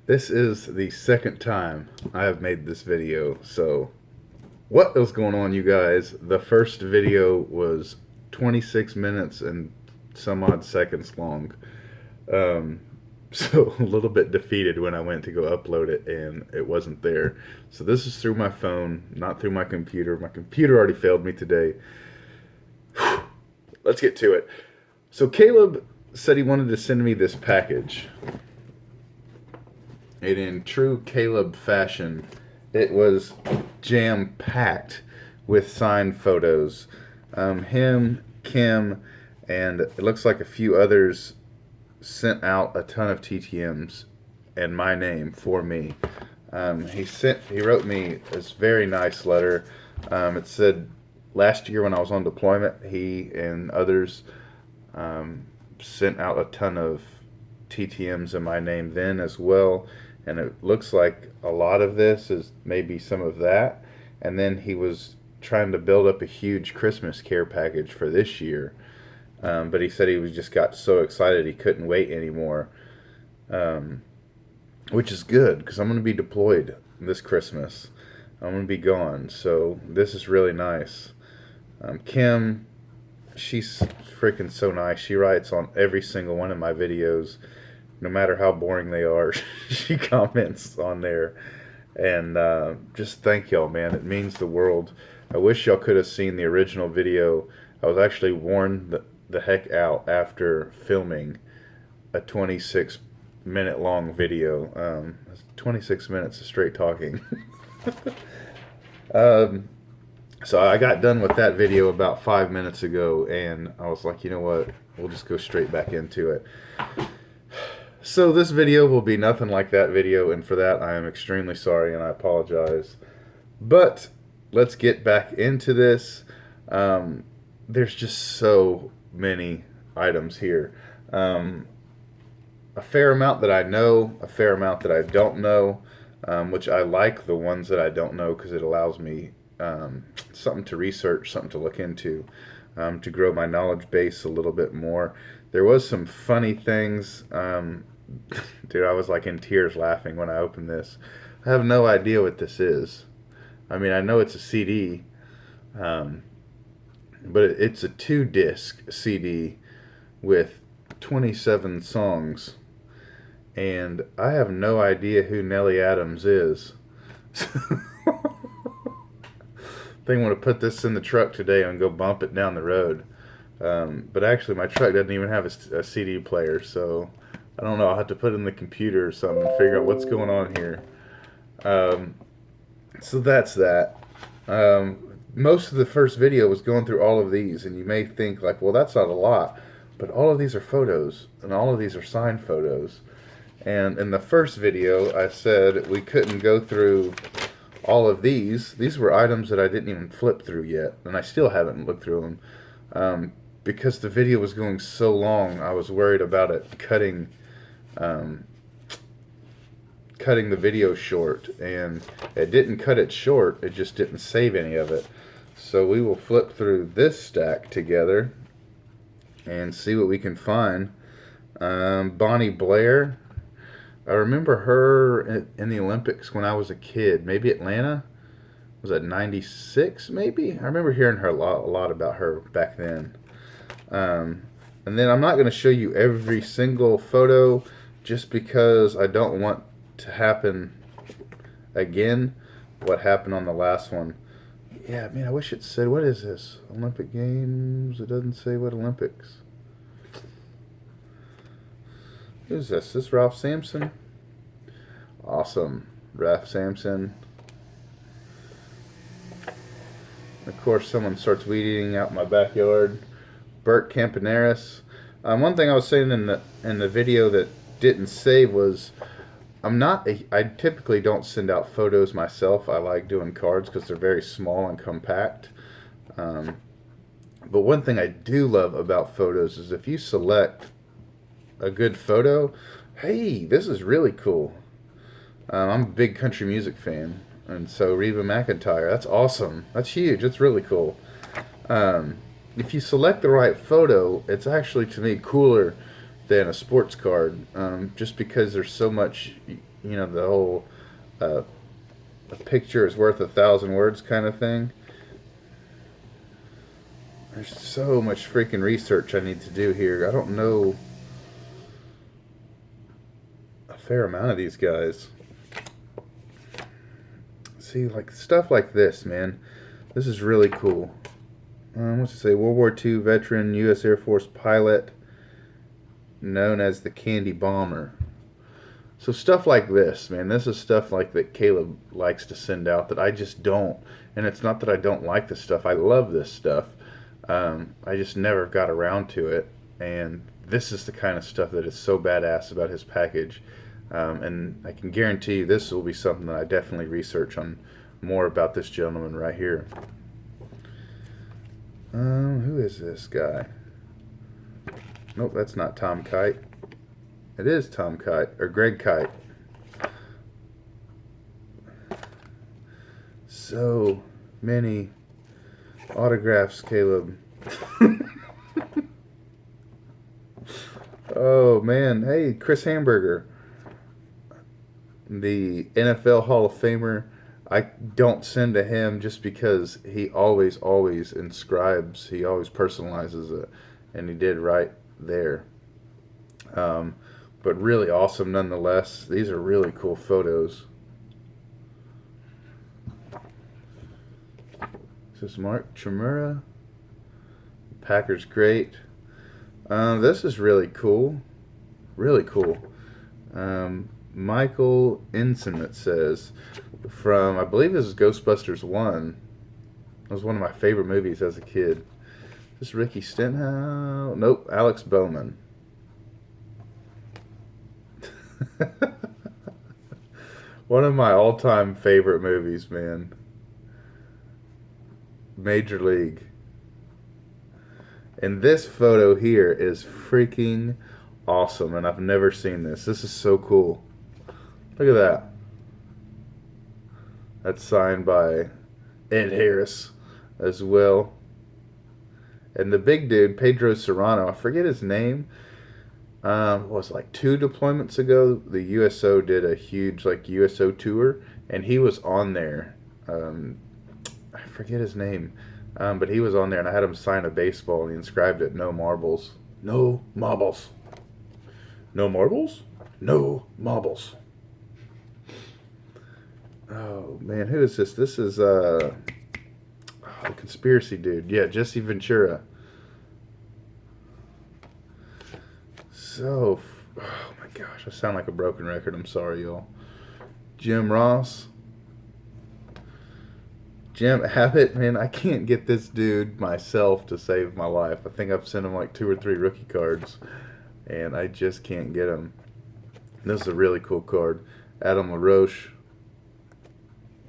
This is the second time I have made this video, so what is going on, you guys? The first video was 26 minutes and some odd seconds long. Um, so a little bit defeated when I went to go upload it and it wasn't there. So this is through my phone, not through my computer. My computer already failed me today. Let's get to it. So Caleb said he wanted to send me this package. And in true Caleb fashion, it was jam-packed with signed photos. Him, Kim, and it looks like a few others sent out a ton of TTMs and my name for me. He wrote me this very nice letter. It said last year when I was on deployment, he and others sent out a ton of TTMs in my name then as well. And it looks like a lot of this is maybe some of that. And then he was trying to build up a huge Christmas care package for this year. But he said just got so excited he couldn't wait anymore. Which is good because I'm going to be deployed this Christmas. I'm going to be gone. So this is really nice. Kim, she's freaking so nice. She writes on every single one of my videos. No matter how boring they are, she comments on there. And just thank y'all, man. It means the world. I wish y'all could have seen the original video. I was actually worn the heck out after filming a 26-minute long video. 26 minutes of straight talking. So I got done with that video about 5 minutes ago, and I was like, you know what? We'll just go straight back into it. So this video will be nothing like that video, and for that I am extremely sorry and I apologize. But let's get back into this. There's just so many items here. A fair amount that I know, a fair amount that I don't know, which I like the ones that I don't know because it allows me something to research, something to look into, to grow my knowledge base a little bit more. There was some funny things. Dude, I was like in tears laughing when I opened this. I have no idea what this is. I mean, I know it's a CD, but it's a 2-disc CD with 27 songs, and I have no idea who Nelly Adams is. I think I'm going to put this in the truck today and go bump it down the road. But actually, my truck doesn't even have a CD player, so I don't know. I'll have to put it in the computer or something and figure out what's going on here. So that's that. Most of the first video was going through all of these, and you may think like, well, that's not a lot. But all of these are photos, and all of these are signed photos. And in the first video, I said we couldn't go through all of these. These were items that I didn't even flip through yet, and I still haven't looked through them. Because the video was going so long, I was worried about it cutting the video short, and it didn't cut it short, it just didn't save any of it. So we will flip through this stack together and see what we can find. Bonnie Blair, I remember her in the Olympics when I was a kid, maybe Atlanta. Was that 96 maybe? I remember hearing her a lot about her back then. And then I'm not going to show you every single photo just because I don't want to happen again what happened on the last one. Yeah, man, I wish it said, what is this? Olympic Games? It doesn't say what Olympics. Who's this? Is this Ralph Sampson? Awesome. Ralph Sampson. Of course, someone starts weed eating out in my backyard. Bert Campaneris. One thing I was saying in the video that didn't save was I typically don't send out photos myself. I like doing cards because they're very small and compact. But one thing I do love about photos is if you select a good photo, hey, this is really cool. I'm a big country music fan, and so Reba McEntire, that's awesome. That's huge. That's really cool. If you select the right photo, it's actually, to me, cooler than a sports card, just because there's so much you know, the whole a picture is worth 1,000 words kind of thing. There's so much freaking research I need to do here. I don't know a fair amount of these guys. See, like stuff like this, man. This is really cool. What's it say? World War II veteran, U.S. Air Force pilot, known as the Candy Bomber. So stuff like this, man. This is stuff like that Caleb likes to send out that I just don't. And it's not that I don't like this stuff. I love this stuff. I just never got around to it. And this is the kind of stuff that is so badass about his package. And I can guarantee you this will be something that I definitely research on more about this gentleman right here. Who is this guy? Nope, that's not Tom Kite. It is Tom Kite, or Greg Kite. So many autographs, Caleb. Oh, man. Hey, Chris Hamburger, the NFL Hall of Famer. I don't send to him just because he always inscribes, he always personalizes it, and he did right there. But really awesome nonetheless. These are really cool photos. This is Mark Chimura. Packers great. This is really cool. Really cool. Michael Ensign, it says, from, I believe this is Ghostbusters 1. It was one of my favorite movies as a kid. Is this Ricky Stenhouse? Nope, Alex Bowman. One of my all-time favorite movies, man. Major League. And this photo here is freaking awesome, and I've never seen this. This is so cool. Look at that. That's signed by Ed Harris as well. And the big dude, Pedro Serrano, I forget his name. Was like 2 deployments ago, the USO did a huge like USO tour, and he was on there. I forget his name, but he was on there, and I had him sign a baseball, and he inscribed it, "No marbles, no marbles, no marbles, no marbles." Oh man, who is this? This is the conspiracy dude. Yeah, Jesse Ventura. So, oh my gosh, I sound like a broken record. I'm sorry, y'all. Jim Ross. Jim Abbott, man, I can't get this dude myself to save my life. I think I've sent him like 2 or 3 rookie cards, and I just can't get him. This is a really cool card. Adam LaRoche.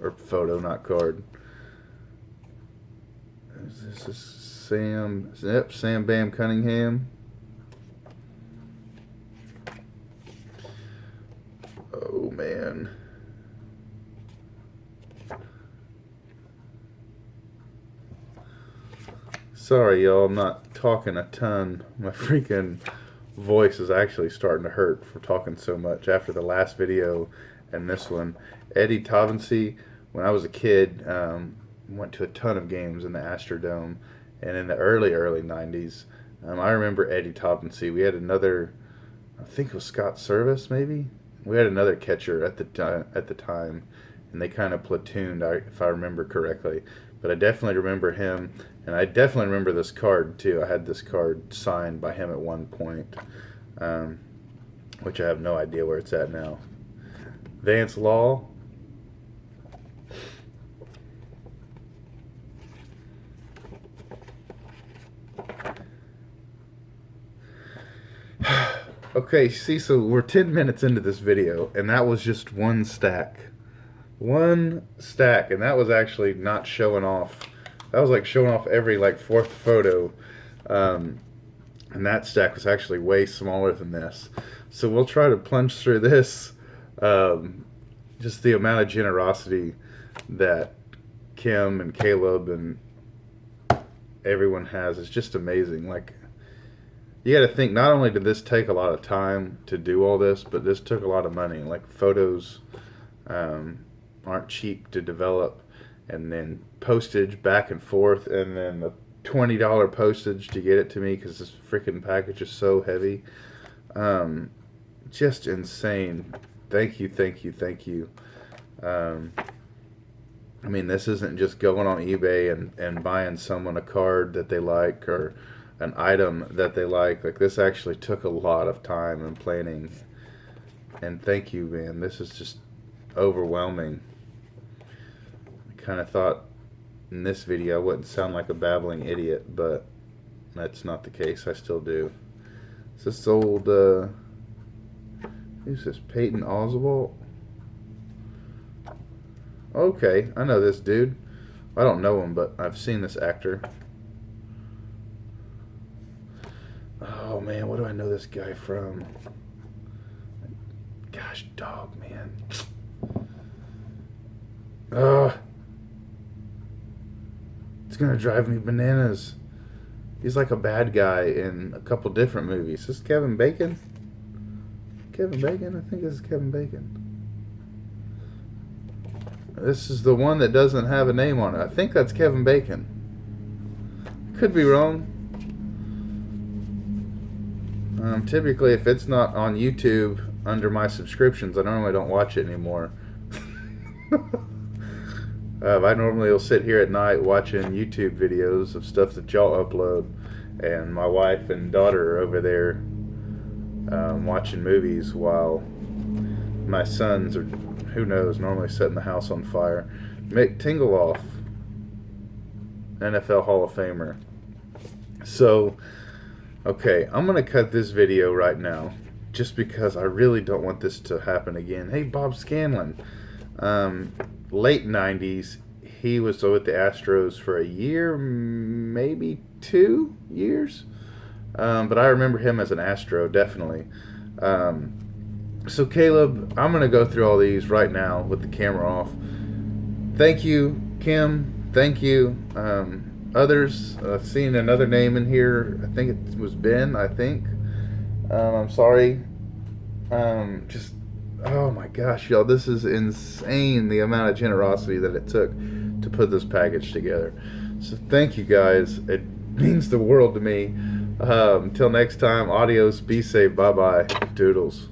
Or photo, not card. This is Sam. Yep, Sam Bam Cunningham. Oh man. Sorry, y'all. I'm not talking a ton. My freaking voice is actually starting to hurt for talking so much after the last video and this one. Eddie Taubensee. When I was a kid, went to a ton of games in the Astrodome, and in the early 90s, I remember Eddie Taubensee. We had another, I think it was Scott Service, maybe. We had another catcher at the time, and they kind of platooned, if I remember correctly. But I definitely remember him, and I definitely remember this card too. I had this card signed by him at one point, which I have no idea where it's at now. Vance Law. Okay, see, so we're 10 minutes into this video, and that was just one stack. One stack, and that was actually not showing off. That was like showing off every like 4th photo. And that stack was actually way smaller than this. So we'll try to plunge through this. Just the amount of generosity that Kim and Caleb and everyone has is just amazing. Like, you got to think, not only did this take a lot of time to do all this, but this took a lot of money. Like, photos aren't cheap to develop, and then postage back and forth, and then the $20 postage to get it to me because this freaking package is so heavy. Just insane. Thank you, thank you, thank you. I mean, this isn't just going on eBay and buying someone a card that they like or an item that they like. Like, this actually took a lot of time and planning. And thank you, man. This is just overwhelming. I kind of thought in this video I wouldn't sound like a babbling idiot, but that's not the case. I still do. It's this old, who's this, Peyton Oswalt? Okay, I know this dude. I don't know him, but I've seen this actor. Oh man, what do I know this guy from? Gosh, dog, man. It's gonna drive me bananas. He's like a bad guy in a couple different movies. Is this Kevin Bacon? Kevin Bacon? I think this is Kevin Bacon. This is the one that doesn't have a name on it. I think that's Kevin Bacon. Could be wrong. Typically, if it's not on YouTube under my subscriptions, I normally don't watch it anymore. I normally will sit here at night watching YouTube videos of stuff that y'all upload, and my wife and daughter are over there watching movies while my sons are, who knows, normally setting the house on fire. Mick Tingleoff, NFL Hall of Famer. So, okay, I'm going to cut this video right now just because I really don't want this to happen again. Hey, Bob Scanlon. Late 90s, he was with the Astros for a year, maybe 2 years. But I remember him as an Astro, definitely. So Caleb, I'm going to go through all these right now with the camera off. Thank you, Kim. Thank you. Others, seeing another name in here. I think it was Ben, I think. I'm sorry. Just, oh my gosh, y'all. This is insane, the amount of generosity that it took to put this package together. So thank you, guys. It means the world to me. Until next time, adios, be safe, bye-bye, doodles.